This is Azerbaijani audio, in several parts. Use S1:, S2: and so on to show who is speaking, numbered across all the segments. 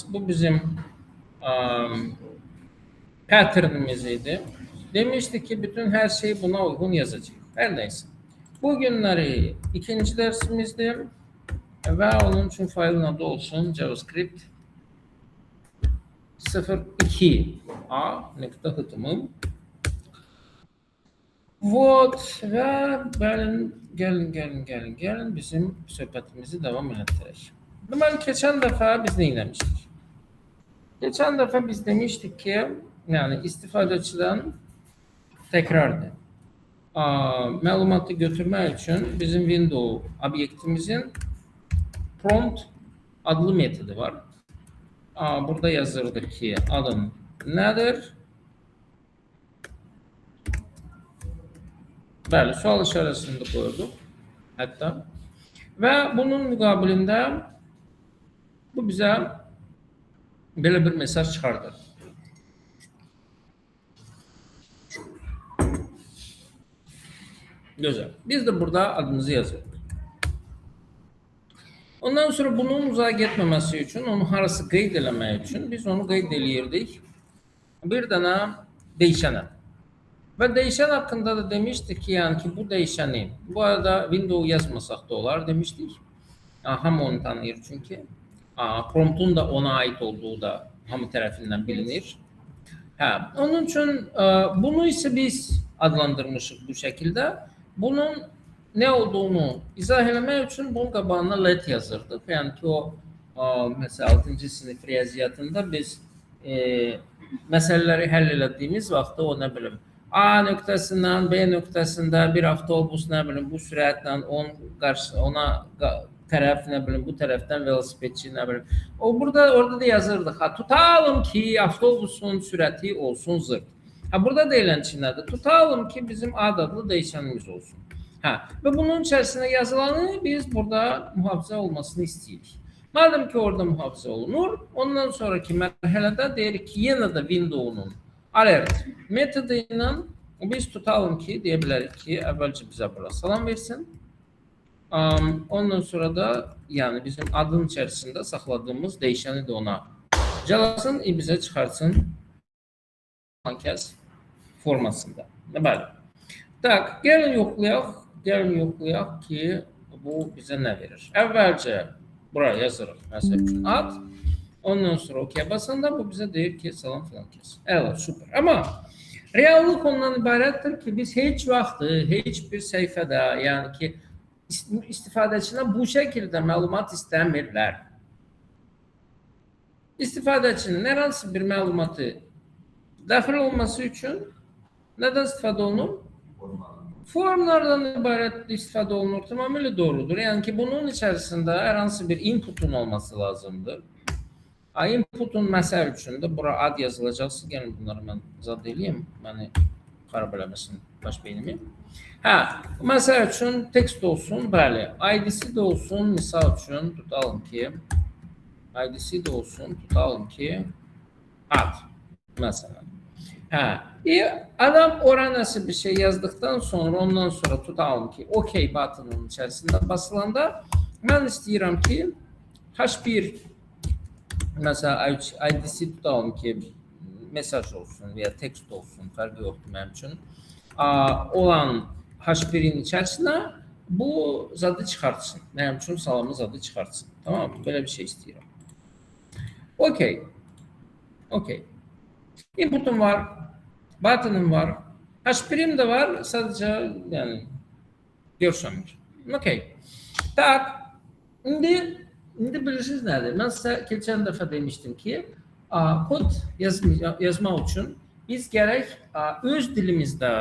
S1: Bu bizim patternimiz idi. Demiştik ki bütün her şeyi buna uygun yazacak. Her neyse. Bugünleri ikinci dersimizdir ve onun için failin adı olsun JavaScript 02a nokta hıtımım. Vot ve gelin bizim söhbətimizi devam ettirək. Deməli, geçen defa biz ne eləmişdik? Geçen defa biz demiştik ki, yani istifadəçidən təkrardır. Məlumatı götürmək üçün bizim window obyektimizin prompt adlı metodu var. Burada yazırdı ki adım nedir? Bəli, sual işarəsini də qoyurduq hətta. Və bunun müqabilində bu bizə belə bir mesaj çıxardır. Güzel. Biz de burada adımızı yazıyoruz. Ondan sonra bunun uzağa getməməsi üçün, onu harası qeyd eləmək üçün biz onu qeyd eləyirdik. Bir dənə dəyişənə. Və dəyişən haqqında da demişdik ki, yəni ki bu dəyişəni, bu arada window yazmasaq da olar demişdik. Hamı onu tanıyır çünki. Promptun da ona ait olduğu da hamı tərəfindən bilinir. Onun üçün bunu isə biz adlandırmışıq bu şəkildə. Bunun ne olduğunu izah etmək üçün bunun qabağına let yazırdıq. Yəni ki o mesela 6. sınıf riyaziyyatında biz məsələləri həll etdiyimiz vaxtda o nə bilim A nöqtəsindən B nöqtəsində bir avtobus nə bilim bu sürətlə ona tərəf nə bilim bu tərəfdən velosipedçi nə bilim. Orada da yazırdıq. Tutalım ki avtobusun sürəti olsun zırt. Burada deyilən ki nədir? Tutalım ki bizim ad adlı dəyişənimiz olsun. Ve bunun içerisine yazılanı biz burada mühafizə olmasını isteyirik. Madem ki orada mühafizə olunur, ondan sonraki mərhələdə deyirik ki yenə də window'un alert metodu ilə biz tutalım ki deyə bilərik ki əvvəlcə bizə bura salam versin. Ondan sonra da yani bizim adın içerisinde saxladığımız dəyişəni də ona calasın, bizə çıxartsın kəs formasında. Bəli. Tak, gəlin yoxlayaq ki bu bizə nə verir. Əvvəlcə buraya yazırıq məsəl üçün ad. Ondan sonra OK basanda bu bizə deyir ki salam filan kəs. Əla, super. Amma reallıq ondan ibarətdir ki biz heç vaxtı, heç bir səhifədə, yəni ki istifadəçidən bu şəkildə məlumat istəmirlər. İstifadəçinin hər hansı bir məlumatı daxil olması üçün nədən istifadə olunur? Formlardan ibarət istifadə olunur. Tamamilə doğrudur. Yəni ki bunun içərisində hər hansı bir inputun olması lazımdır. Inputun məsəl üçün də bura ad yazılacaqsa, gəlin bunları mən zad eləyim. Məni xarab eləməsin baş beynimi. Məsəl üçün tekst olsun, bəli. ID'si də olsun, misal üçün tutalım ki ID'si də olsun, tutalım ki ad. Məsələn. Adam oranası bir şey yazdıktan sonra ondan sonra tutalım ki OK butonun içerisinde basılanda ben istəyirəm ki H1 mesela ID'si tutalım ki mesaj olsun veya tekst olsun fərqi yoxdur mənim üçün olan H1'in içerisine bu zadı çıxartsın. Mənim üçün salamı zadı çıxartsın. Tamam mı? Böyle bir şey istəyirəm. OK. Input'um var, button'um var, H1'im de var, sadece yani görsəmir. OK. Tak, indi bilirsiniz nədir? Mən sizə keçən dəfə demişdim ki, kod yazmaq üçün biz gərək öz dilimizdə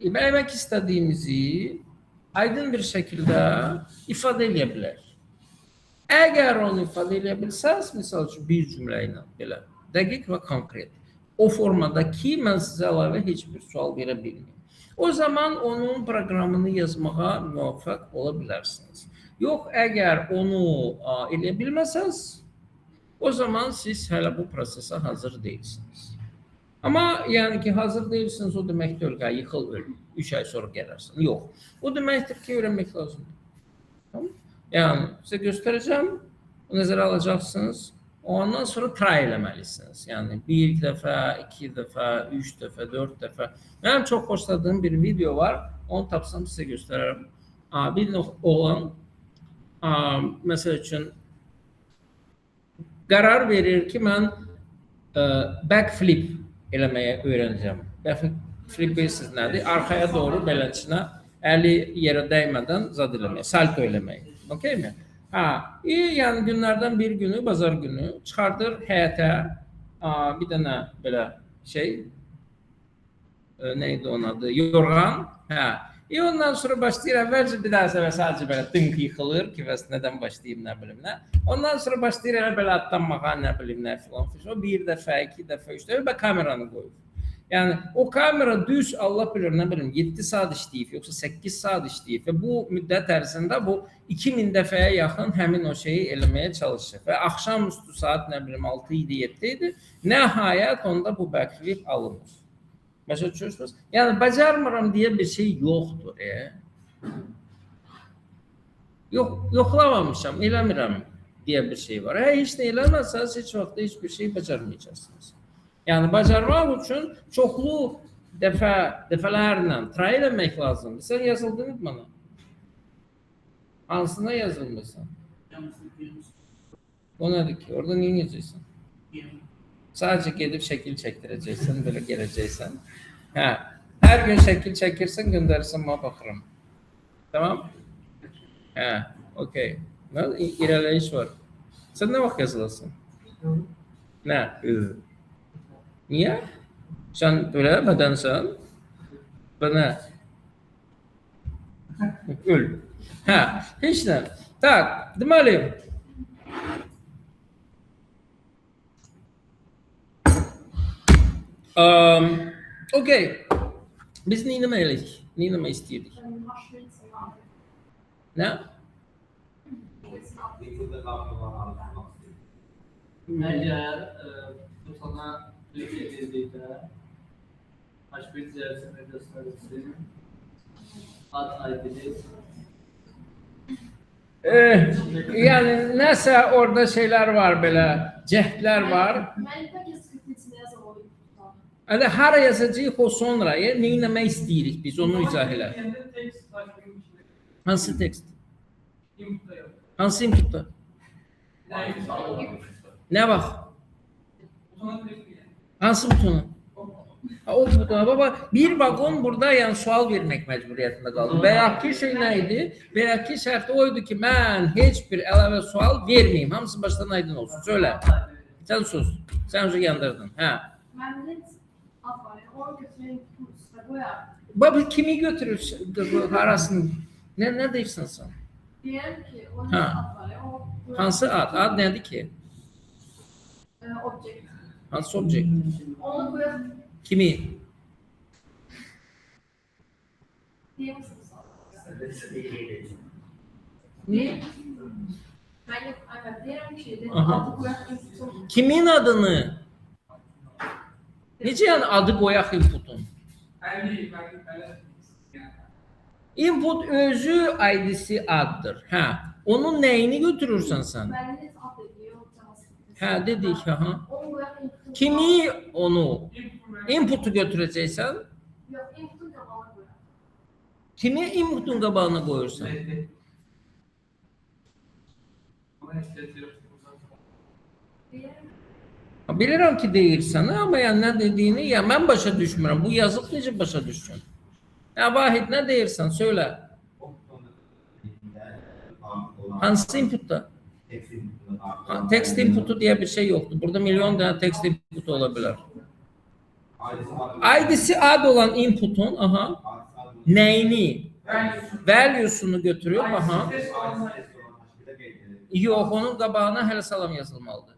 S1: eləmək istədiyimizi aydın bir şəkildə ifadə edə bilər. Əgər onu ifadə edə bilsəz, misal üçün bir cümlə ilə belə dəqiq və konkret. O formadaki mən sizə əlavə heç bir sual verə bilməyim. O zaman onun proqramını yazmağa müvəffəq ola bilərsiniz. Yox, əgər onu elə bilməsəz, o zaman siz hələ bu prosesə hazır deyilsiniz. Amma yəni ki, hazır deyilsiniz, o deməkdir ki, yıxıl öl, 3 ay sonra gələrsin. Yox, o deməkdir ki, öyrənmək lazımdır. Tamam? Yəni, sizə göstərəcəm, nəzərə alacaqsınız. Ondan sonra try eləməlisiniz. Yəni bir dəfə, iki dəfə, üç dəfə, dörd dəfə. Mənim çox xoşladığım bir video var. Onu tapsam sizə göstərərəm. Bir oğlan məsəl üçün qərar verir ki, mən backflip eləməyə öyrənəcəm. Backflip bilirsiniz nədir? Arxaya doğru beləçinə əli yerə dəymədən zad eləmək, salto eləmək. Okey mi? Yəni günlərdən bir günü, bazar günü çıxardır həyətə bir dənə belə şey, neydi onun adı? Yorğan. Ondan sonra başlayır, əvvəlcə bir daha səvə sadəcə belə dınq yıxılır ki, bəs nədən başlayayım, nə bilim nə. Ondan sonra başlayır elə belə atlanmağa, nə bilim nə filan. O bir dəfə, iki dəfə, üç dəfə və kameranı qoyur. Yəni o kamera düz Allah bilir, nə bilim 7 saat işləyib, yoxsa 8 saat işləyib və bu müddət ərzində bu 2000 dəfəyə yaxın həmin o şeyi eləməyə çalışır. Və axşamüstü saat nə bilim 6 idi, 7 idi. Nəhayət onda bu backflip alınır. Başa düşürsünüz? Yəni bacarmıram deyə bir şey yoxdur. Yoxlamamışam, eləmirəm deyə bir şey var. Heç nə eləməsəniz heç vaxt heç bir şey bacarmayacaqsınız. Yəni bacarmaq üçün çoxlu dəfələrlə try eləmək lazımdır. Sən yazıldın bana. Hansına yazılmısan? O nədir ki? Orada nə edəcəksən? Sadəcə gedib şəkil çəkdirəcəksən, belə gələcəksən. Hər gün şəkil çəkirsən, göndərirsən, mənə baxıram. Tamam? Okey. İrəliyiş var. Sən nə vaxt yazılasın? Nə? Niyə? Sən belə bədənsən? Və nə? Öl. Heç nə. Tak, deməli. Okey. Biz nə etməliyik? Nə etmək istəyirdik? Nə?
S2: Əgər butona klik edildikdə H1 cihazını göstərilsin, ad ID-ni
S1: Yəni nəsə orada şeylər var belə, cəhdlər var. Hələ hara yazacağıq o sonra, nə etmək istəyirik biz, onu izah elə. Hansı tekst? Hansı inputda? Nə vax? Hansı butona? O butona. Baba, bir vaqon burada yəni sual vermək məcburiyyətində qaldı. Bəyəki şey nə idi? Bəyəki şərt o idi ki, mən heç bir əlavə sual verməyim. Hamısı başdan aydın olsun. Söylə. Sən sus. Sən özü yandırdın. Baba, kimi götürür arasını? Nə deyirsən sən?
S3: Deyirəm ki, onun ad var ya, o...
S1: Hansı ad? Ad nədir ki?
S3: Object.
S1: Hansı object?
S3: Onu koyaq...
S1: Kimi?
S3: Deyəmişsiniz.
S1: Ne?
S3: Ben deyirəm ki,
S1: Aha.
S3: adı koyaq inputun.
S1: Kimin adını? Necə yəni adı qoyaq inputun? Input özü ID-si addır. Onun nəyini götürürsən sən?
S3: Müəlliminiz ad ediyor,
S1: Hə, dedik, aha.
S3: onu koyaq inputun.
S1: Kimi onu? Inputu götürəcəksən?
S3: Yox, inputun qabağına koyaq.
S1: Kimi inputun qabağına qoyursan? Bilirəm ki, deyirsən, amma yəni nə dediyini, ya mən başa düşmürəm. Bu yazıq necə başa düşsün? Vahid, nə deyirsən? Söylə. Hansı inputda? Text inputu deyə bir şey yoxdur. Burada milyon dənə text inputu ola bilər. ID-si ad olan inputun, nəyini? Value'sunu götürüb, Yox, onun qabağına hələ salam yazılmalıdır.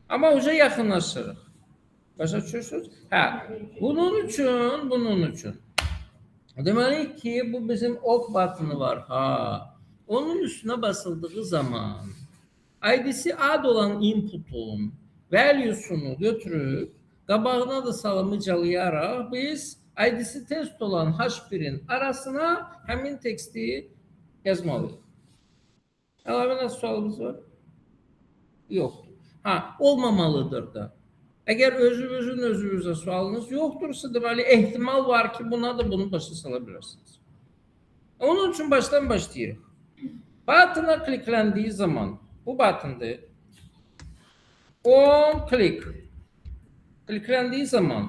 S1: Amma uca yaxınlaşırıq. Başa düşürsünüz? Bunun üçün. Deməli ki, bu bizim ok batını var. Onun üstünə basıldığı zaman ID-si ad olan inputun value'sunu götürüb qabağına da salamı calayaraq biz ID-si test olan H1-in arasına həmin teksti yazmalıyıq. Əlavə nə sualımız var? Yoxdur. Ha, olmamalıdır da. Əgər özünüzə sualınız yoxdursa, deməli ehtimal var ki, buna da bunu başa sala bilərsiniz. Onun üçün başdan başlayırıq. Butona klikləndiyi zaman, bu butondur. 10 klik. Klikləndiyi zaman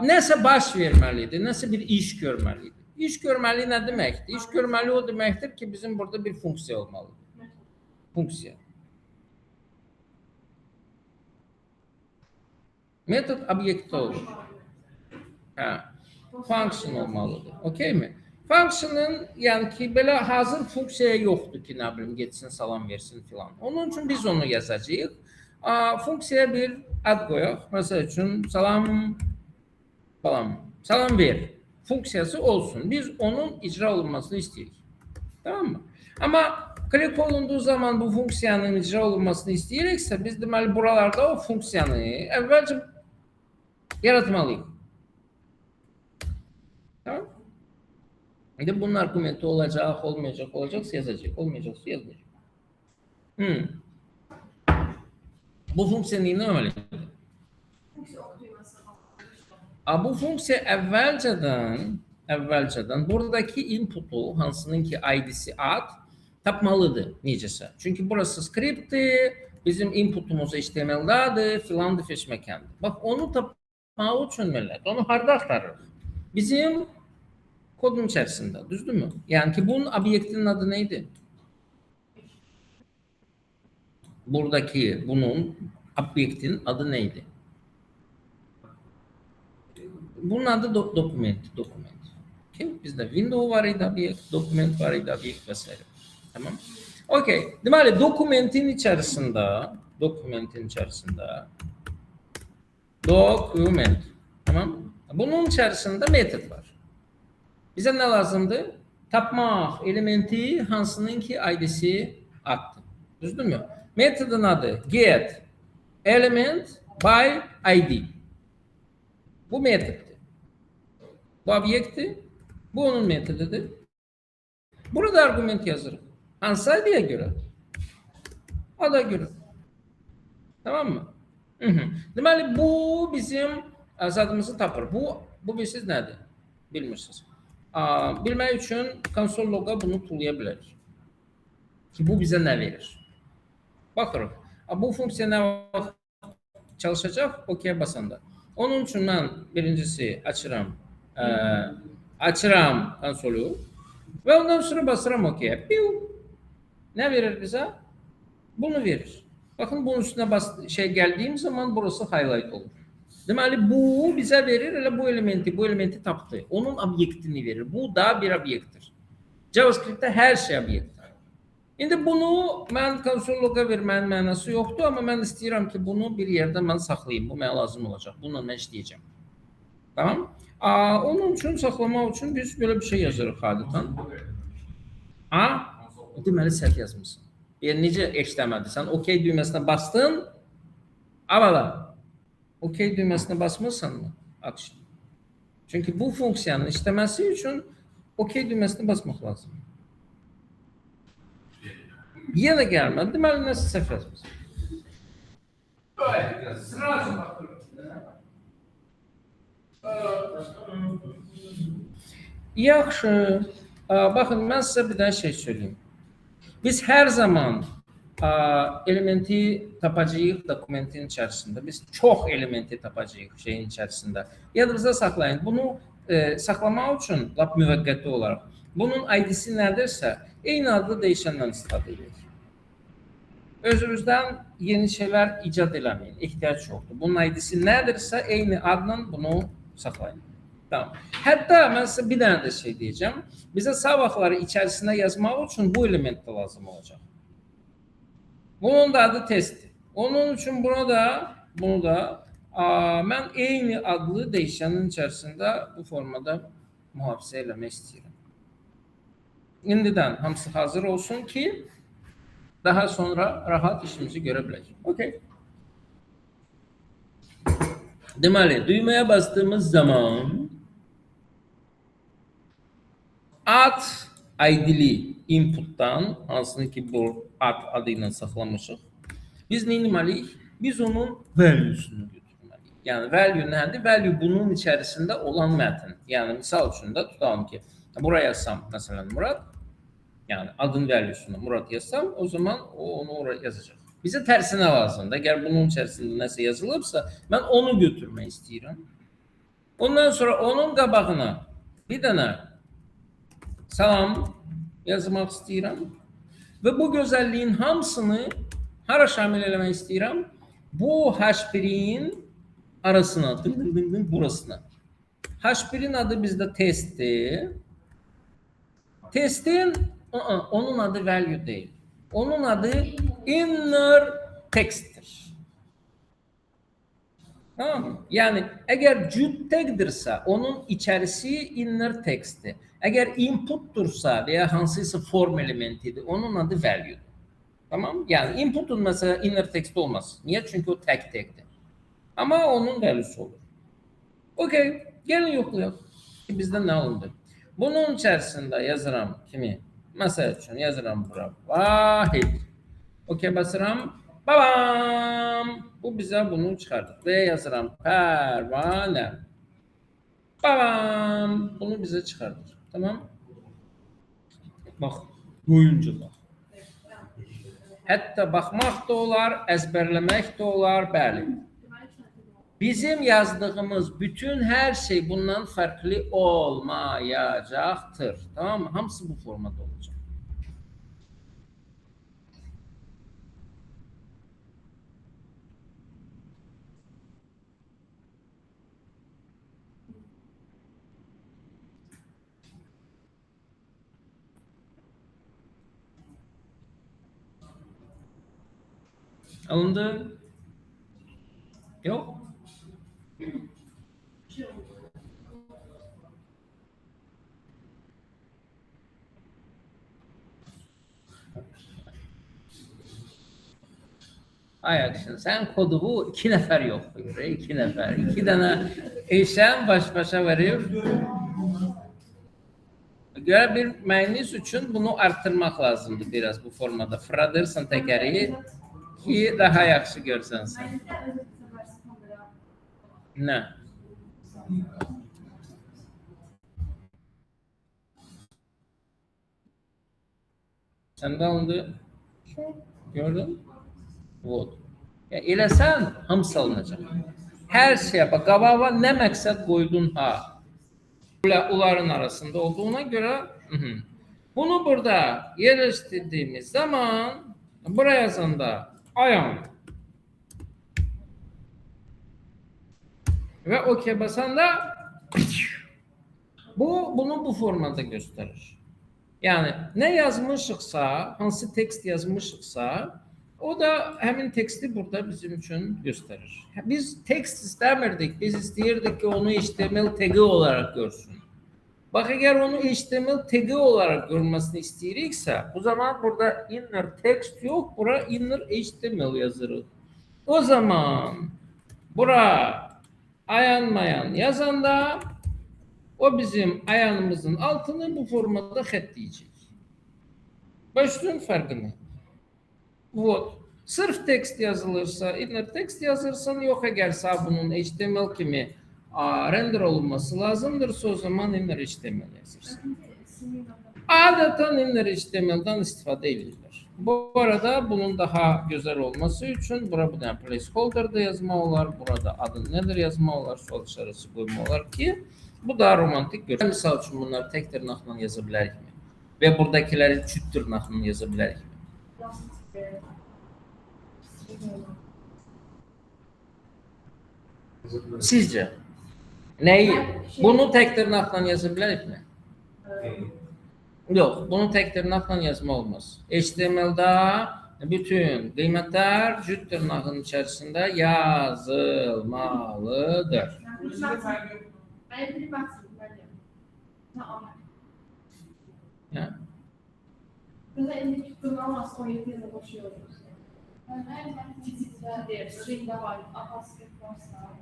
S1: nəsə baş verməlidir, nəsə bir iş görməlidir. İş görməli nə deməkdir? İş görməli o deməkdir ki, bizim burada bir funksiya olmalıdır. Funksiya. Metod obyekti olur. Function olmalıdır. Okey mi? Function'ın yəni ki, belə hazır funksiyaya yoxdur ki, nə bilim, geçsin, salam versin filan. Onun üçün biz onu yazacağıq. Funksiyaya bir ad qoyaq. Məsəl üçün salam ver funksiyası olsun. Biz onun icra olunmasını istəyirik. Tamam mı? Amma klik olunduğu zaman bu funksiyanın icra olunmasını istəyiriksə, biz deməli buralarda o funksiyanı əvvəlcə yaratmalıyıq. Tamam? İndi bunun argumenti olacaq, olmayacaqsa yazacaq, olmayacaqsa yazmayacaq. Bu funksiya nə etməlidir?
S3: Funksiya oxuyması.
S1: Bu funksiya əvvəlcədən buradakı inputu, hansının ki ID-si ad, tapmalıdır necəsə. Çünki burası skriptdir, bizim inputumuz HTML-dadır, filandır, feşməkəndir. Bax, onu tapmaq üçün millət, onu harda axtarırıq? Bizim kodun içərisində, düzdürmü? Yəni ki, bunun obyektinin adı neydi? Buradakı bunun obyektin adı neydi? Bunun adı dokument. Okay? Bizdə window var idi, obyekt, dokument var idi, obyekt və s. Tamam. Okay. Deməli, dokumentin içərisində dokument. Tamam. Bunun içərisində metod var. Bizə nə lazımdır? Tapmaq elementi hansının ki ID-si addır. Düzdürmü? Metodun adı get element by ID. Bu metoddur. Bu obyektdir. Bu onun metodudur. Burada arqument yazırıq. Hansı ID-yə görə? Ada görə. Tamam mı? Deməli, bu bizim adımızı tapır. Bu bilirsiniz nədir? Bilmirsiniz. Bilmək üçün konsol loqa bunu tullaya bilərik. Ki, bu bizə nə verir? Baxırıq. Bu funksiya nə vaxt çalışacaq? OK basanda. Onun üçün mən birincisi açıram konsolu və ondan sonra basıram OK. Nə verir bizə? Bunu verir. Baxın, bunun üstünə gəldiyim zaman burası highlight olur. Deməli, bu bizə verir, elə bu elementi tapdı. Onun obyektini verir. Bu da bir obyektdir. JavaScript-də hər şey obyektdir. İndi bunu mən konsol loqa vermənin mənası yoxdur, amma mən istəyirəm ki, bunu bir yerdə mən saxlayayım. Bu mənə lazım olacaq. Bununla mən işləyəcəm. Tamam? Onun üçün, saxlamaq üçün biz belə bir şey yazırıq adətən. Deməli, səhv yazmışsın. Necə işləmədi? Sən OK düyməsinə bastın, OK düyməsinə basmırsan mı? Çünki bu funksiyanın işləməsi üçün OK düyməsinə basmaq lazım. Yenə gəlmədi. Deməli, nəsə səhv yazmışsın. Sırası baxırıq. Yaxşı. Baxın, mən sizə bir dənə şey söyleyeyim. Biz hər zaman elementi tapacağıq dokumentin içərisində. Biz çox elementi tapacağıq şeyin içərisində. Yadınızda saxlayın. Bunu saxlamaq üçün lap müvəqqəti olaraq bunun ID-si nədirsə, eyni adlı dəyişəndən istifadə edirik. Özünüzdən yeni şeylər icad eləməyin. Ehtiyac yoxdur. Bunun ID-si nədirsə, eyni adla bunu saxlayın. Tamam. Hətta mən sizə bir dənə də şey deyəcəm. Bizə sağ vaxtları içərisinə yazmaq üçün bu element də lazım olacaq. Bunun da adı testdir. Onun üçün bunu da mən eyni adlı dəyişənin içərisində bu formada mühafizə eləmək istəyirəm. İndidən hamısı hazır olsun ki, daha sonra rahat işimizi görə bilək. Okay. Deməli, düyməyə bastığımız zaman ad ID-li inputdan, hansını ki bu adı ilə saxlamışıq. Biz nə etməliyik? Biz onun value'sunu götürməliyik. Yəni value nədir? Value bunun içərisində olan mətn. Yəni misal üçün də tutalım ki, buraya yazsam məsələn Murad, yəni adın value'sunu Murad yazsam, o zaman o onu oraya yazacaq. Bizə tərsinə lazımdır. Əgər bunun içərisində nəsə yazılıbsa, mən onu götürmək istəyirəm. Ondan sonra onun qabağına bir dənə salam yazmaq istəyirəm və bu gözəlliyin hamısını hara şamil eləmək istəyirəm? Bu H1'in arasına, burasına. H1'in adı bizdə testdir. Testin onun adı value deyil. Onun adı inner text'tir. Tamam mı? Yəni əgər cüt tagdirsə, onun içərisi inner text'dir. Əgər inputdursa və ya hansısa form elementidir, onun adı value'dur. Tamam? Yəni inputun məsələn inner text olmaz. Niyə? Çünki o tagdir. Amma onun value'su olur. Okay, gəlin yoxlayaq. Bizdə nə alındı? Bunun içərisində yazıram kimi, məsəl üçün yazıram bura Vahid. Okay, basıram. Babam! Bu bizə bunu çıxardır. Və yazıram Pərvanə. Babam! Bunu bizə çıxardır. Tamam? Bax, oyuncu bax. Hətta baxmaq da olar, əzbərləmək də olar, bəli. Bizim yazdığımız bütün hər şey bundan fərqli olmayacaqdır. Tamam mı? Hamısı bu formada olacaq. Alındı? Yok. Ay akşın, sen kodu bu 2 nəfər yoxlayır, 2 nəfər. 2 dənə eşən baş-başa verir. Görə bilməyiniz üçün bunu artırmaq lazımdır biraz bu formada. Fırladırsan təkəri ki daha yaxşı görsənsən. Nə? Səndə alındı? Gördün? Вот. Yəni eləsən hamısı alınacaq. Hər şeyə bax, qabağa nə məqsəd qoydun ha? Onların arasında olduğuna görə bunu burada yerləşdirdiyimiz zaman buraya yazanda ayam və OK basanda bunu bu formada göstərir. Yəni nə yazmışıqsa, hansı tekst yazmışıqsa, o da həmin teksti burada bizim üçün göstərir. Biz tekst istəmirdik, biz istəyirdik ki, onu HTML tagi olaraq görsün. Bax, əgər onu HTML tagi olaraq görməsini istəyiriksə, bu zaman burada inner text yox, bura inner HTML yazırıq. O zaman bura ayan-mayan yazanda o bizim ayanımızın altını bu formada xətləyəcək. Başlayın fərqini. Вот. Sırf tekst yazılırsa, inner text yazırsan, yox əgərsə bunun HTML kimi render olunması lazımdırsa, o zaman inner HTML yazırsın. Adətən inner HTML-dan istifadə edirlər. Bu arada bunun daha gözəl olması üçün bura bir dənə placeholder da yazmaq olar, burada adın nədir yazmaq olar, sual işarəsi qoymaq olar ki, bu daha romantik görünür. Misal üçün bunları tək dırnaqla yaza bilərikmi? Və buradakiləri cüt dırnaqla yaza bilərikmi? Sizcə? Nəyi? Bunu tək dırnaqla yaza bilərikmi? Yox, bunu tək dırnaqla yazma olmaz. HTML-da bütün qiymətlər cüt dırnağın içərisində yazılmalıdır.
S3: Mesela elindeki kullanmaz, o yetkiyle boşuyoruz. Fizikler, string'de var, apaskip varsa.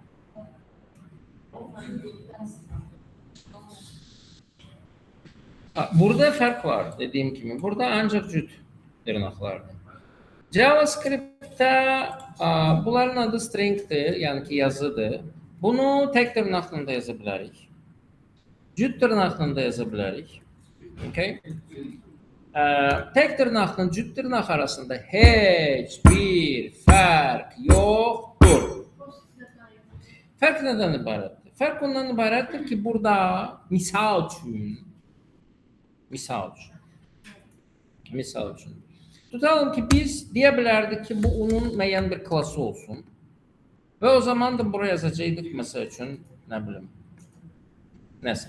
S1: Burada fark var dediğim gibi. Burada ancak cüt dırnaqlardır. JavaScript'te bunların adı string'dir, yani ki yazıdır. Bunu tek dırnaqla da yaza bilərik. Cüt dırnaqla da yaza bilərik. Okay? Tek dırnaqla cüt dırnaq arasında heç bir fark yoxdur. Fark nədən ibarətdir? Fark ondan ibarətdir ki, burada misal üçün tutalım ki biz deyə bilərdik ki, bu onun müəyyən bir klası olsun. Və o zaman da buraya yazacaqdıq məsəl üçün, nə bilim, nəsə.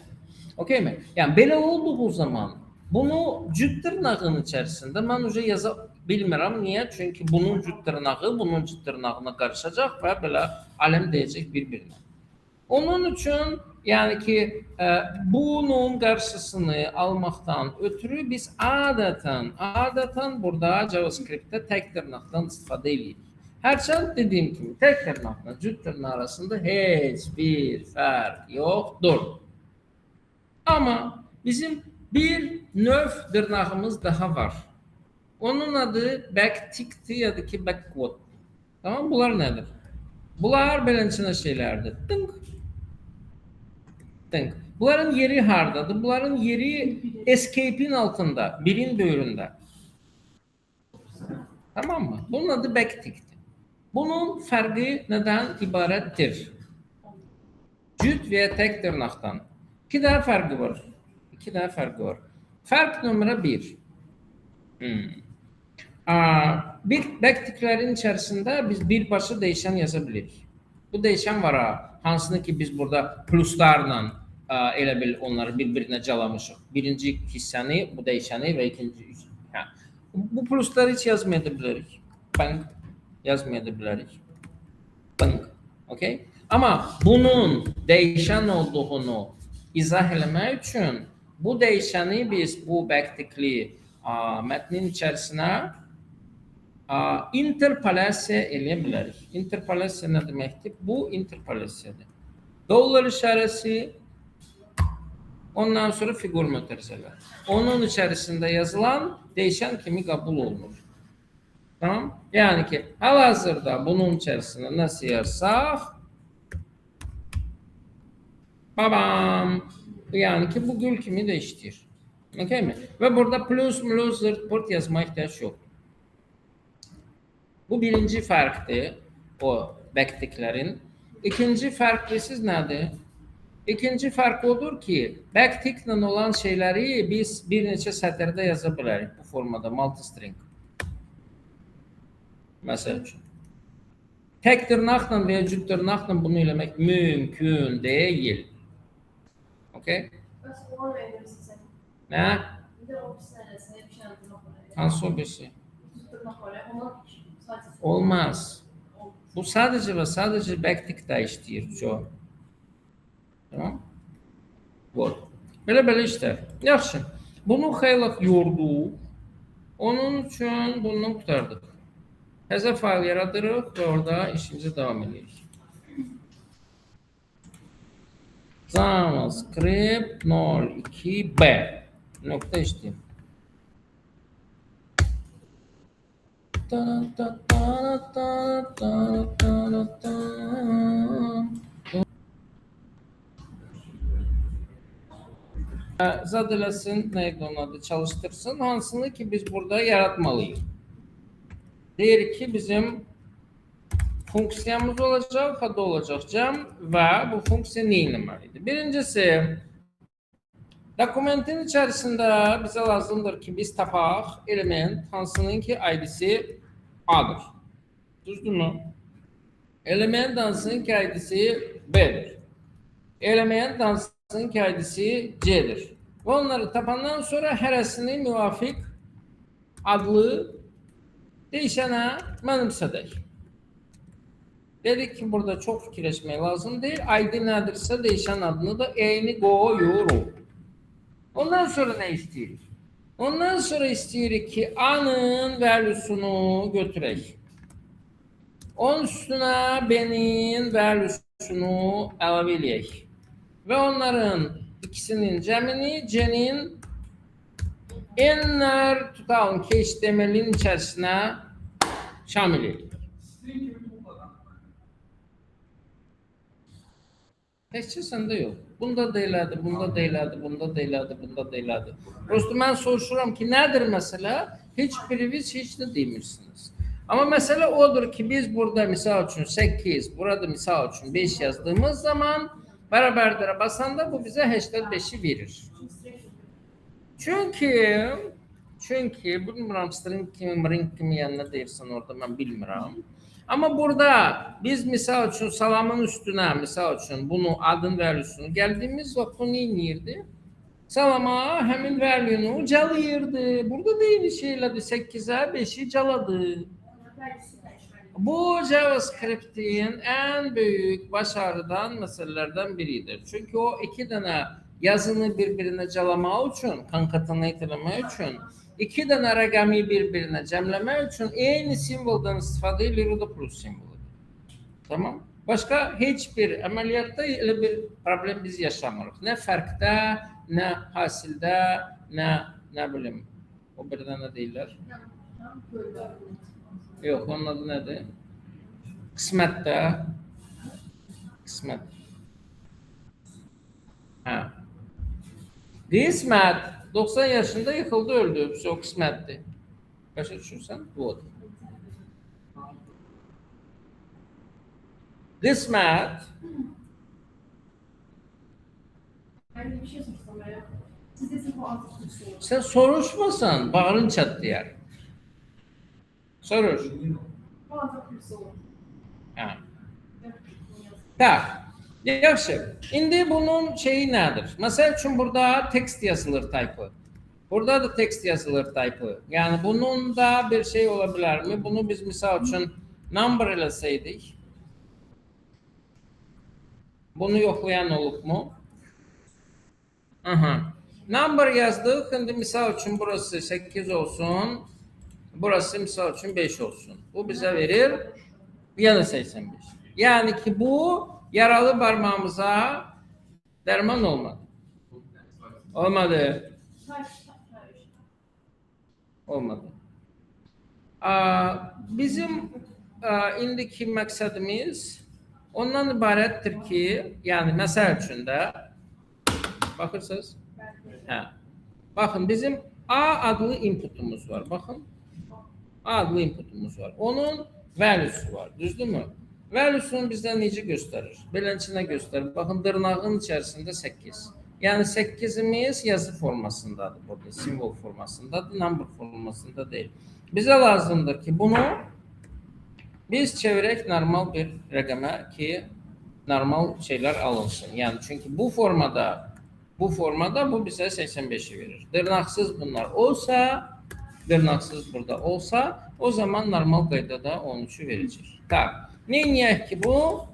S1: Okey mi? Yəni belə olduğu zaman bunu cüt dırnağın içərisində mən uca yaza bilmirəm. Niyə? Çünki bunun cüt dırnağı bunun cüt dırnağına qarışacaq və belə aləm deyəcək bir-birinə. Onun üçün yəni ki bunun qarşısını almaqdan ötürü biz adətən burada JavaScript'te tek dırnaqdan istifadə edirik. Hərçənd dediyim kimi tek dırnaqla cüt dırnaq arasında heç bir fark yoxdur. Amma bizim bir növ dırnağımız daha var. Onun adı backtick'tir ya da ki backward. Tamam, bunlar nədir? Bunlar beləncə şeylərdir. Dınq. Bunların yeri hardadır? Bunların yeri escape'in altında, birin böyründə. Tamam mı? Bunun adı backtick'tir. Bunun fərqi nədən ibarətdir? Cüt və tek dırnaqdan. İki daha fərqi var. Fərq nömrə 1. Backtick'lərin içərisində biz birbaşa dəyişən yaza bilirik. Bu dəyişən var ha, hansını ki biz burada pluslarla elə bil onları bir-birinə calamışıq. Birinci hissəni, bu dəyişəni və ikinci. Bu plusları heç yazmaya da bilərik. Bank yazmaya da bilərik. Bank. Okay? Amma bunun dəyişən olduğunu izah eləmək üçün bu dəyişəni biz bu backtickli mətnin içərisinə interpolasiya eləyə bilərik. Interpolasiya nə deməkdir? Bu interpolasiyadır. Dollar işarəsi, ondan sonra fiqur mötərizələr. Onun içərisində yazılan dəyişən kimi qəbul olunur. Tamam? Yəni ki, hal-hazırda bunun içərisində nəsə yazsaq, babam, yəni ki, bu gül kimi də işləyir. Okay mi? Və burada plus, zırt, pırt yazma ihtiyaç yoxdur. Bu birinci fərqdir, o backticklərin. İkinci fərq bilirsiniz nədir? İkinci fərq odur ki, backticklə olan şeyləri biz bir neçə sətirdə yaza bilərik bu formada, multistring. Məsəl üçün. Tek dırnaqla və ya cüt dırnaqla bunu eləmək mümkün deyil. Okay?
S3: Bəs ona verir sizə.
S1: Nə?
S3: Bir də ofis nəresine bir şey dırnaq oraya.
S1: Hansı o birisi?
S3: Dırnaq oraya. Ona sadece.
S1: Olmaz. Bu sadəcə və sadəcə backtickdə işləyir, Joe. Tamam? Belə işlər. Yaxşı. Bunu xeyli yorduq. Onun üçün bundan qurtardıq. Təzə fayl yaradırıq və orada işimizi davam edirik. JavaScript 02B nokta işləyim. Zad eləsin, neydi onun adı, çalıştırsın. Hansını ki biz burada yaratmalıyıq. Deyir ki bizim funksiyamız olacaq, adı olacaq cəm və bu funksiya nə etməlidir? Birincisi, dokumentin içərisində bizə lazımdır ki biz tapaq element hansının ki id'si A'dır. Düzdürmü? Element hansının ki id'si B'dir. Element hansının ki id'si C'dir. Və onları tapandan sonra hərəsini müvafiq adlı dəyişənə mənimsədək. Dedik ki burada çox fikirləşmək lazım deyil. ID nədirsə dəyişən adını da eyni qoyuruq. Ondan sonra nə istəyirik? Ondan sonra istəyirik ki A'nın valuesunu götürək. Onun üstünə B'nin valuesunu əlavə eləyək. Və onların ikisinin cəmini C'nin Inner tutalım ki HTML'in içerisine şamil edilir. Təkcə səndə yox. Bunda da elədi, bunda da elədi, bunda da elədi, bunda da elədi. Prosto mən soruşuram ki, nədir məsələ? Heç biriniz heç nə demirsiniz. Amma məsələ odur ki, biz burada misal üçün 8, burada misal üçün 5 yazdığımız zaman bərabərdirə basanda bu bizə 85'i verir. Çünki bilmirəm string kimi, ring kimi yanına deyirsən orada mən bilmirəm. Amma burada biz misal üçün salamın üstünə, misal üçün bunu adın valuesunu gəldiyimiz vaxt bu nə edirdi? Salama həmin value'nu calayırdı. Burada da eyni şey elədi. 8'ə 5'i caladı. Bu JavaScript'in en büyük başarıdan məsələlərdən biridir. Çünki o iki dənə yazını bir-birinə calamaq üçün, concatenate eləmək üçün, iki dənə rəqəmi bir-birinə cəmləmək üçün eyni simvoldan istifadə edir, o da plus simvoludur. Tamam? Başqa heç bir əməliyyatda elə bir problem biz yaşamırıq. Nə fərqdə, nə hasildə, nə bilim, o bir dənə deyirlər. Yox, onun adı nədir? Qismətdə. Qismət. Hə. Qismət 90 yaşında yıkıldı, öldü. O qismətdir. Başa düşürsən? Bu odur. Qismət.
S3: Ben bir şey sorsam ya. Siz de bu altı tutuyorsunuz.
S1: Sen soruşmasan bağrın çatlayar. Soruş.
S3: Bu altı tutuyorsunuz.
S1: Ha. Tak. Yaxşı. İndi bunun şeyi nədir? Məsəl üçün burada text yazılır type'ı. Burada da text yazılır type'ı. Yani bunun da bir şey olabilir mi? Bunu biz misal için number eləsəydik. Bunu yoxlayan olub mu? Aha. Number yazdıq. Şimdi misal için burası 8 olsun. Burası misal için 5 olsun. Bu bize verir yana 85. Yani ki bu yaralı parmağımıza derman olmadı. Olmadı. Olmadı. Bizim indiki məqsədimiz ondan ibarətdir ki, yani məsəl üçün də baxırsınız. Hə. Baxın bizim A adlı inputumuz var. Baxın. A adlı inputumuz var. Onun value'su var. Düzdürmü? Value'sunu bizdən necə göstərir? Beləncə göstərir. Baxın dırnağın içərisində 8. Yani 8'imiz yazı formasındadır burada. Simbol formasındadır. Number formasında değil. Bize lazımdır ki bunu biz çevirək normal bir rəqəmə ki normal şeyler alınsın. Yani çünkü bu formada bu bize 85'i verir. Dırnaqsız bunlar olsa, dırnaqsız burada olsa o zaman normal qaydada 13'ü verecek. Tak. Neyək ki bu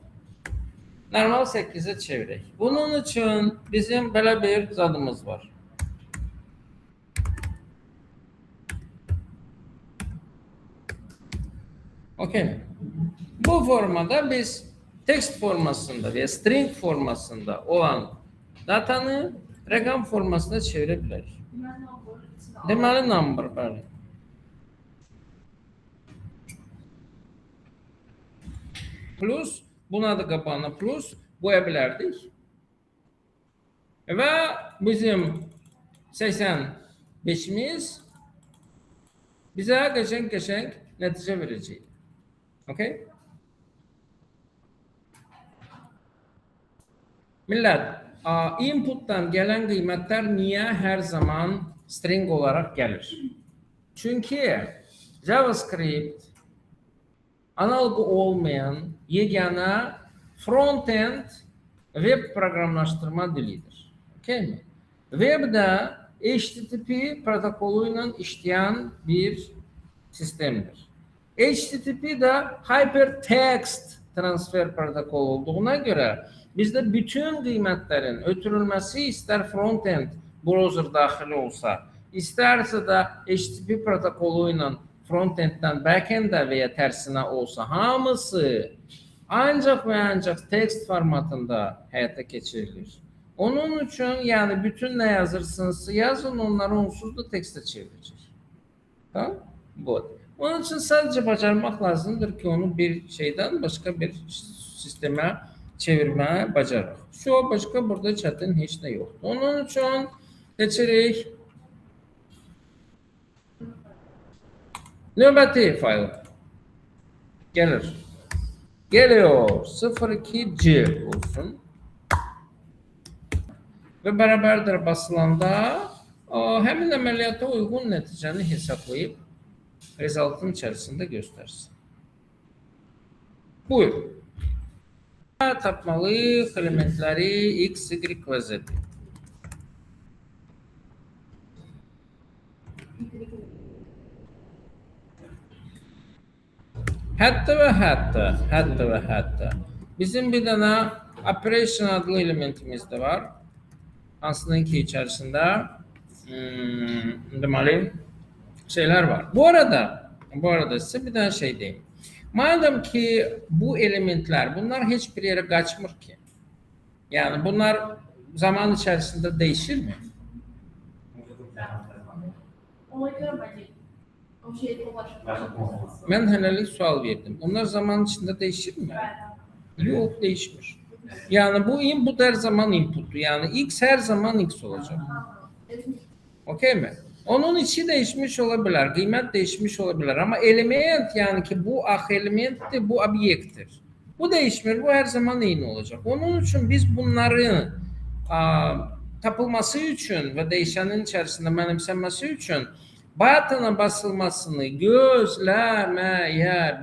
S1: normal 8'e çevirək. Bunun için bizim belə bir zadımız var. Okay. Bu formada biz text formasında veya string formasında olan datanı rəqəm formasına çevirə bilərik. Deməli number bəli. Plus, buna da qabağına plus qoya bilərdik. Və bizim 85'imiz bizə qəşəng nəticə verəcək. Okay? Millət, inputdan gələn qiymətlər niyə hər zaman string olaraq gəlir? Çünki JavaScript analogu olmayan yegana front-end web proqramlaşdırma dilidir. Okay mi? Webdə HTTP protokoluyla işləyən bir sistemdir. HTTP də Hypertext Transfer protokolu olduğuna göre bizdə bütün qiymətlərin ötürülməsi istər front-end browser daxili olsa, istərsə də HTTP protokolu ilə front-enddən back-end'ə və ya tərsinə olsa, hamısı ancaq və ancaq text formatında həyata keçirilir. Onun üçün yani bütün ne yazırsınız yazın onları onsuz da tekste çevirecek. Tamam? Bu. Onun için sadece bacarmak lazımdır ki onu bir şeyden başka bir sisteme çevirmeye bacarıq. Şu başka burada çətin heç ne yoktu. Onun için geçirik növbəti fayl. Gelir. Geliyor. 02C olsun. Ve beraberdir basılanda həmin əməliyyata uygun nəticəni hesaplayıp resultun içerisinde göstersin. Buyur. Tapmalıyıq elementleri X, Y ve Z. Hatta bizim bir tane operation adlı elementimiz de var. Aslında ki içerisinde deməli şeyler var. Bu arada size bir tane şey diyeyim. Madem ki bu elementler bunlar hiçbir yere kaçmır ki. Yani bunlar zaman içerisinde değişir mi?
S3: Ona göre bence o şeyde ulaşmak.
S1: Ben helelik sual verdim. Onlar zaman içinde değişir mi? Yok, değişmiş. Yani bu input her zaman inputtu. Yani X her zaman X olacak. Okey mi? Onun içi değişmiş olabilir, kıymet değişmiş olabilir ama element yani ki bu elementtir, bu obyekttir. Bu değişmir, bu her zaman aynı olacak. Onun için biz bunların tapılması için ve değişenin içerisinde mənimsənməsi için butona basılmasını gözləməyə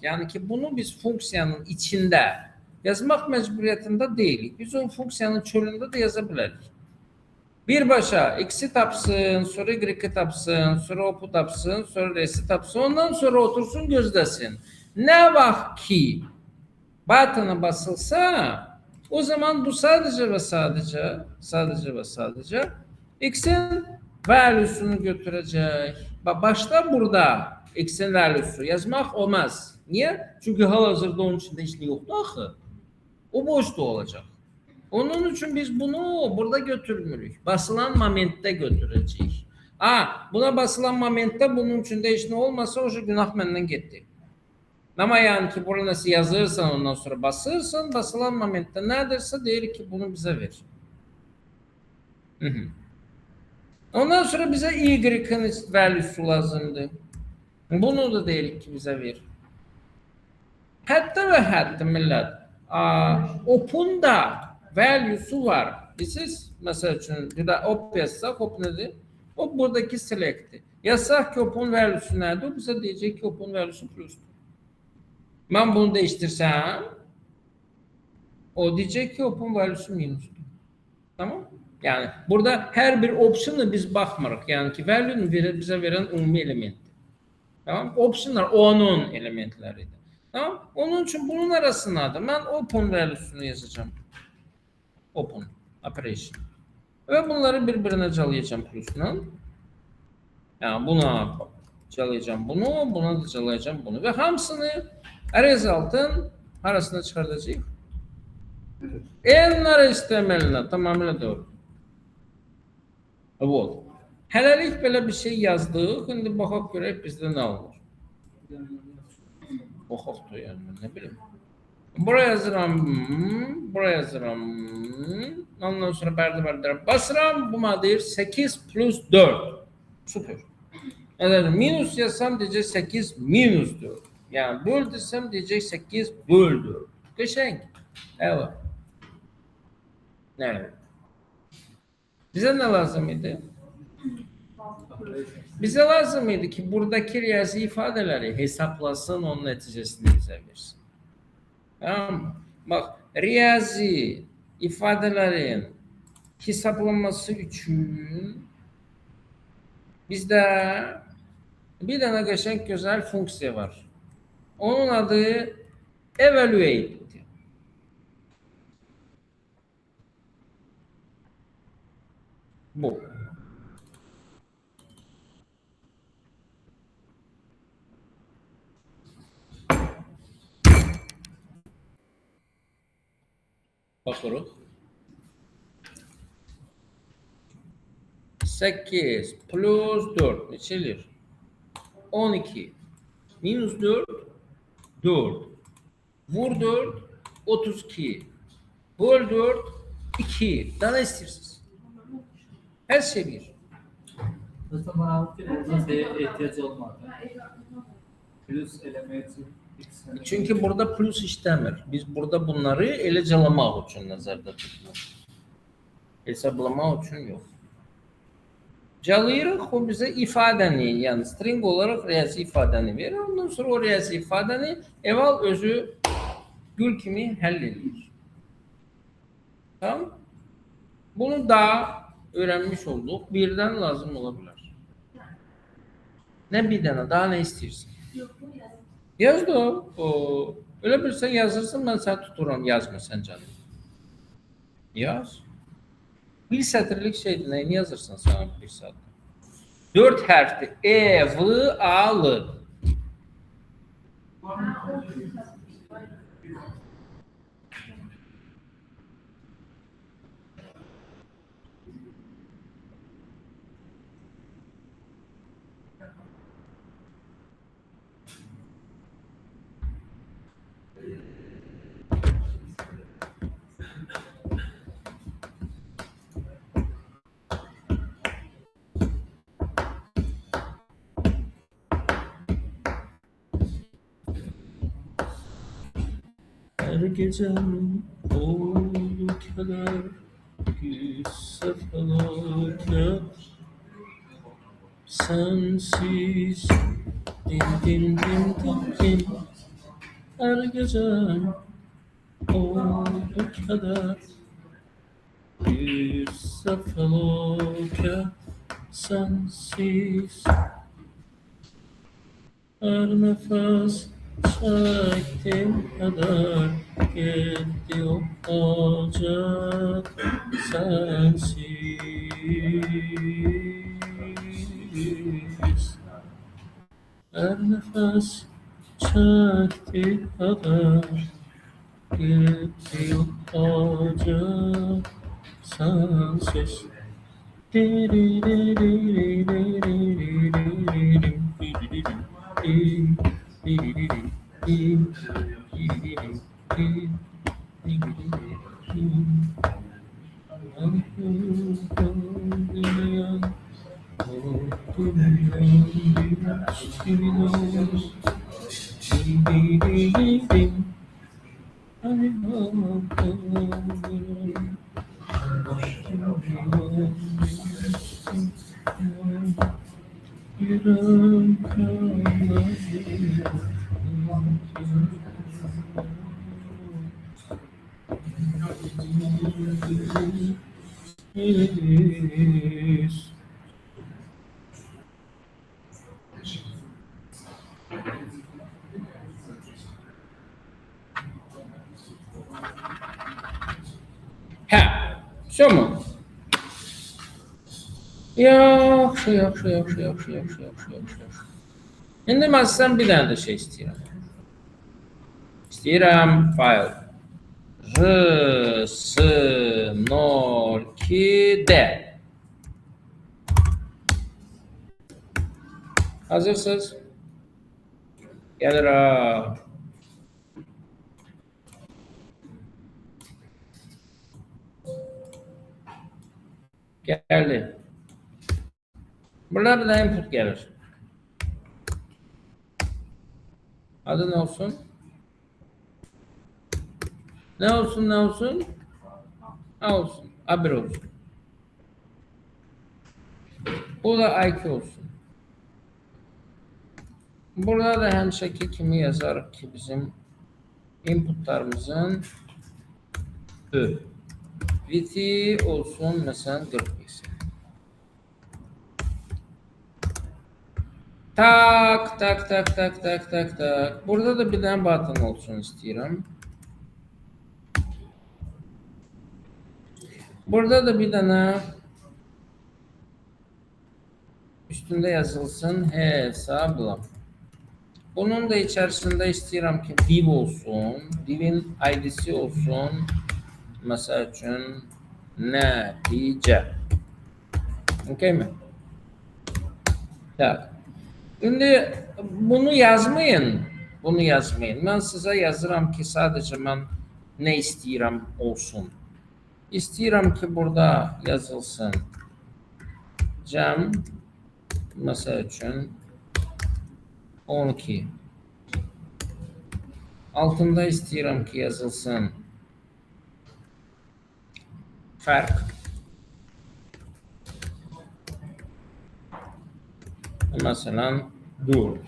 S1: Yani ki bunu biz funksiyanın içinde yazmaq məcburiyyətində deyilik. Biz o funksiyanın çölündə de yazabiliriz. Birbaşa X'i tapsın, sonra Y'yi tapsın, sonra Op'u tapsın, sonra S'yi tapsın, ondan sonra otursun gözlesin. Ne vaxt ki butona basılsa o zaman bu sadece ve sadece X'in value'sunu götürecek. Başta burada X'in value'su yazmak olmaz. Niye? Çünkü hal-hazırda onun içinde hiç yoktu axı. O boşta olacak. Onun için biz bunu burada götürmürük. Basılan momentdə götürəcəyik. Buna basılan momentdə bunun içinde hiç ne olmasa o günah məndən getdi. Ama yani ki burada nasıl yazırsan ondan sonra basırsan basılan momentdə nədirsə deyir ki bunu bize ver. Ondan sonra bize Y'ın value'su lazımdı. Bunu da deyirik ki bize ver. Hatta millət Op'un da value'su var. Siz mesela için bir de op yazsak op nedir? Op buradaki select'i. Yazsak ki op'un value'su nedir? O bize diyecek ki op'un value'su plus'tur. Ben bunu değiştirsem o diyecek ki op'un value'su minus'tur. Tamam? Yani burada her bir option'ı biz bakmırıq. Yani ki value'nu bize veren umumi elementtir. Tamam? Option'lar onun elementleridir. Tamam? Onun için bunun arasına da ben op'un value'sunu yazacağım. Open operation. Ve bunları birbirine çalayacağım plus'la. Yani buna çalayacağım bunu, buna da çalayacağım bunu. Ve hamısını result'ın arasına çıkartacağım. N'lar istemeline tamamıyla doğru. Evet. Hələlik böyle bir şey yazdıq. Şimdi baxaq görək bizdə ne olur. Baxaq da yani ne bileyim. Buraya yazıram. Ondan sonra berdə basıram. Bu madir 8 plus 4. Süper. Yani minus yazsam diyecek 8 minus 4. Yani böl desem diyecek 8 böl 4. Geçenk. Evet. Evet. Bize ne lazımydı? Bize lazımydı ki buradaki riyazi ifadeleri hesaplasın, onun neticesini bize versin. Tamam mı? Bak, riyazi ifadelerin hesaplanması için bizde bir tane geçen güzel fonksiya var. Onun adı evaluate. Bu. Baxırıq. 8 plus 4 neçə eləyir? 12 minus 4 4 vur 4 32 böl 4 2 daha ne istiyorsunuz? Her şey bir.
S2: Dostum bana bir oradan D'ye ihtiyaç olmadı. Plus elementi x'e.
S1: Çünkü burada plus işlemir. Biz burada bunları ele calamaq üçün nəzərdə tuturuq. Hesablamaq üçün yox. Calayırıq, o bizə ifadəni, yəni string olaraq riyazi ifadəni verir. Ondan sonra o riyazi ifadəni eval özü gül kimi həll edir. Tamam? Bunu daha öğrenmiş olduk. Birden lazım olabilir. Ne bir tane, daha ne istiyorsun?
S3: Yok bu yazdım.
S1: Yaz da o. Öyle bir sen yazırsın, ben sana tuturam, yazma sen canım. Yaz. Bir satırlık şeydi, neyini yazırsın sana bir saat? 4 harfli. E, V, A, L. Her gecem olduğu kadar güsse felaket sensiz din din din din din. Her gecem olduğu kadar güsse felaket sensiz. Her nefes çektim kadar gitti o hacet sensiz. Her nefes çekti kadar gitti o hacet sensiz. Ha, şu mu? Yaxşı. Şimdi mən sizdən bir dənə də şey istəyirəm. İstəyirəm file. R-S-0-2-D. Hazırsınız? Gəlirəm. Geldi. Burada bir de input gelir. Adı ne olsun? Ne olsun? Ne olsun? A1 olsun. Bu da A2 olsun. Burada da həmişəki kimi yazarıq ki, bizim inputlarımızın widthi olsun mesela 40 piksel. Tak. Burada da bir tane button olsun istiyorum. Burada da bir tane üstünde yazılsın hesabla. Bunun da içerisinde istiyorum ki div olsun. Divin id'si olsun. Mesela için netice. Okay mi? Tak. Şimdi bunu yazmayın. Bunu yazmayın. Ben size yazıram ki sadece ben ne istiyorum olsun. İstiyorum ki burada yazılsın. Cem mesela için 12. Altında istiyorum ki yazılsın. Fark. Mesela 4.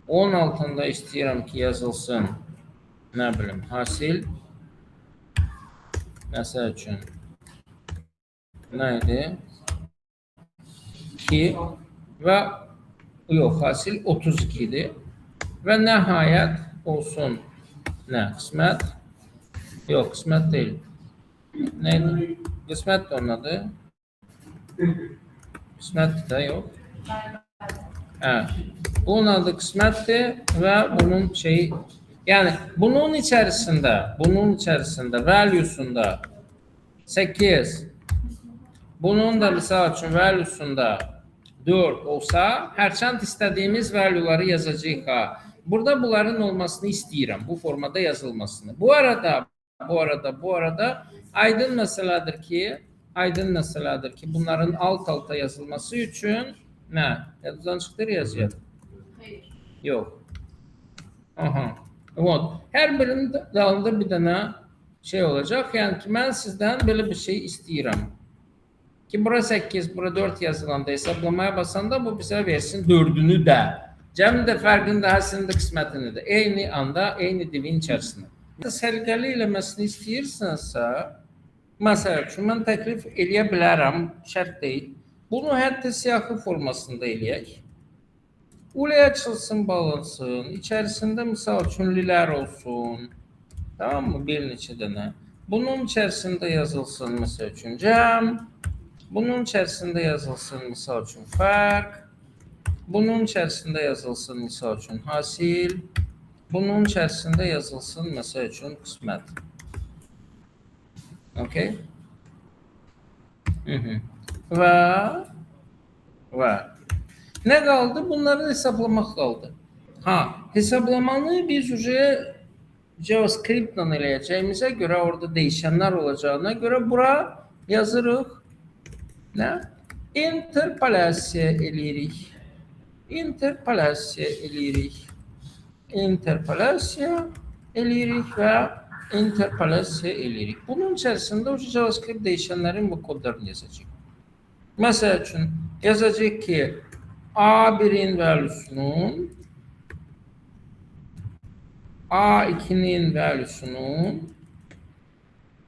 S1: 10 altında istiyorum ki yazılsın. Ne bileyim hasil. Mesela için neydi? 2 ve yok hasil 32 idi. Ve nihayet olsun ne? Kısmet. Yok kısmet değil. Neydi? Kısmet de onun adı. Kısmet de yok. Evet. Bunun adı kısmetti ve bunun şeyi yani bunun içerisinde value'sunda 8 bunun da misal için value'sunda 4 olsa herçand istediğimiz value'ları yazacağıq ha. Burada bunların olmasını istiyorum. Bu formada yazılmasını. Bu arada aydın meseledir ki bunların alt alta yazılması için ne? Yadından çıxdır yazıyorduk.
S3: Hayır.
S1: Yok. Aha. Вот. Her birinin dalında bir tane şey olacak. Yani ki ben sizden böyle bir şey istiyorum. Ki bura 8, bura 4 yazılanda hesaplamaya basanda bu bize versin 4'ünü de. Cem de farkını da hasilini de kısmetini de. Eyni anda, eyni dilin içerisinde. Səlqəli eləməsini istəyirsinizsə, məsəl üçün mən təklif eləyə bilərəm, şərt deyil. Bunu hətta siyahı formasında eləyək. Ule açılsın, bağlansın. İçerisinde misal üçün lilər olsun. Tamam mı? Bir neçə dənə. Bunun içerisinde yazılsın misal üçün cəm. Bunun içerisinde yazılsın misal üçün fərq. Bunun içerisinde yazılsın misal üçün hasil. Bunun içerisinde yazılsın misal üçün qismət. Okay? Və ne kaldı? Bunları hesaplamak kaldı. Hesaplamanı biz JavaScript ile eləyəcəyimizə görə orada değişenler olacağına göre bura yazırıq. Ne? Interpolasiya eləyirik. Interpolasiya eləyirik və interpolasiya eləyirik. Bunun içerisinde o JavaScript değişenlerin bu kodlarını yazacaq. Mesela için yazacaq ki A1'in value'sunun A2'nin value'sunun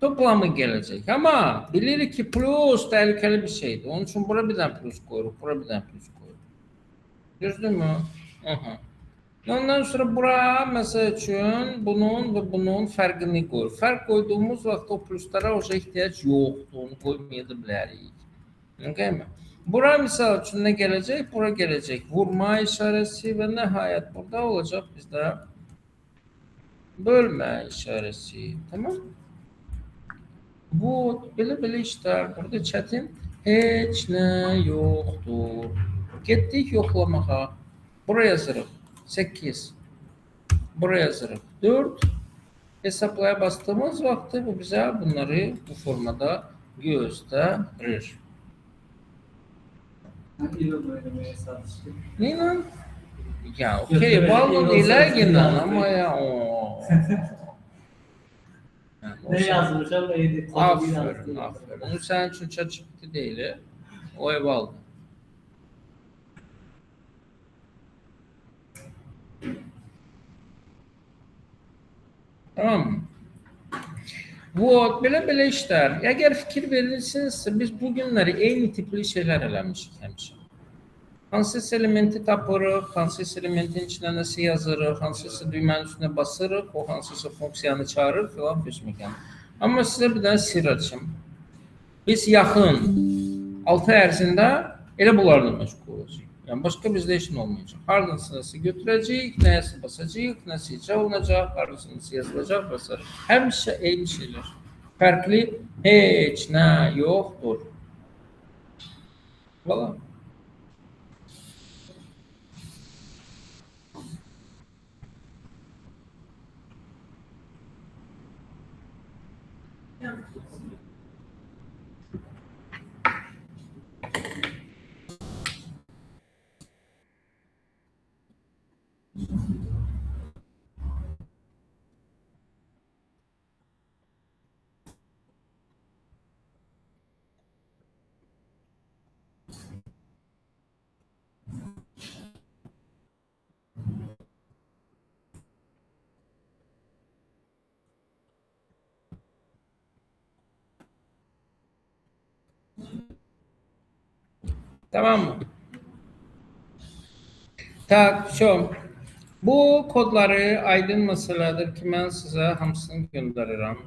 S1: toplamı gelecek. Ama bilirik ki plus tehlikeli bir şeydi. Onun için buraya bir tane plus koyuyoruz. Buraya bir tane plus koyuyoruz. Düzdür mü? Ondan sonra buraya mesela için bunun ve bunun farkını koyuyoruz. Fark koyduğumuz vakit o pluslara hoca ihtiyaç yoktu. Onu koymayabiliriz. Okay mi? Bura misal için ne gelecek? Bura gelecek. Vurma işaresi ve nihayet burada olacak bizde bölme işaresi. Tamam. Bu böyle işler. Burada çetin hiç ne yoktur. Gittik yoklamağa. Buraya yazırıq 8. Buraya yazırıq 4. Hesaplaya bastığımız vakti bu bize bunları bu formada gösterir. Nina? Ya okey, vallahi ilergin ama ya o.
S2: Ne yazmışam?
S1: Aferin. Onu sen için çaçıktı değil. O ev aldı. Tamam mı? Bu böyle işler. Eğer fikir verirsinizsə biz bugünləri eyni tipli şeyler eləmişik həmişə. Hansısa elementi tapırıq, hansısa elementin içine nəsə yazırıq, hansısa düymənin üstüne basırıq, o hansısa funksiyanı çağırır filan peşməkan. Amma sizə bir dənə sir açım. Biz yaxın 6 ay ərzində elə bunlarla məşğul olacağıq. Yani başka bizde işin olmayacak. Hardansınası götürəcəyik, nəyəsə basacağıq, nəsə icra olunacaq, hardansınası yazılacaq, basar. Həmişə eyni şeyler. Fərqli heç nə yoxdur. Valla. Tamam mı? Tak, şu. Bu kodları aydın meseledir ki ben size hamısını gönderirim.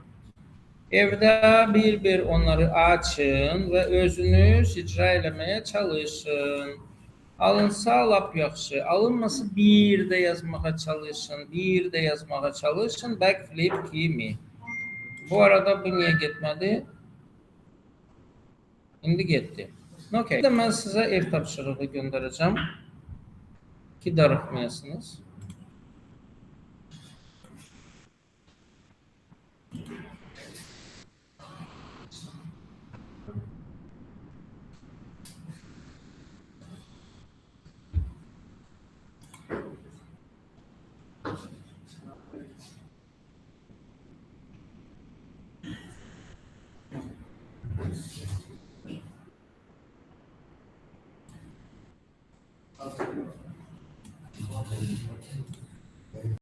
S1: Evde bir onları açın ve özünüz icra eləməyə çalışın. Alınsa lap yaxşı, alınmasa bir de yazmağa çalışın, bir de yazmağa çalışın, backflip kimi. Bu arada bu niye gitmedi? İndi getdi. Okay. Ben size ev tapşırığı göndereceğim ki darıxmayasınız.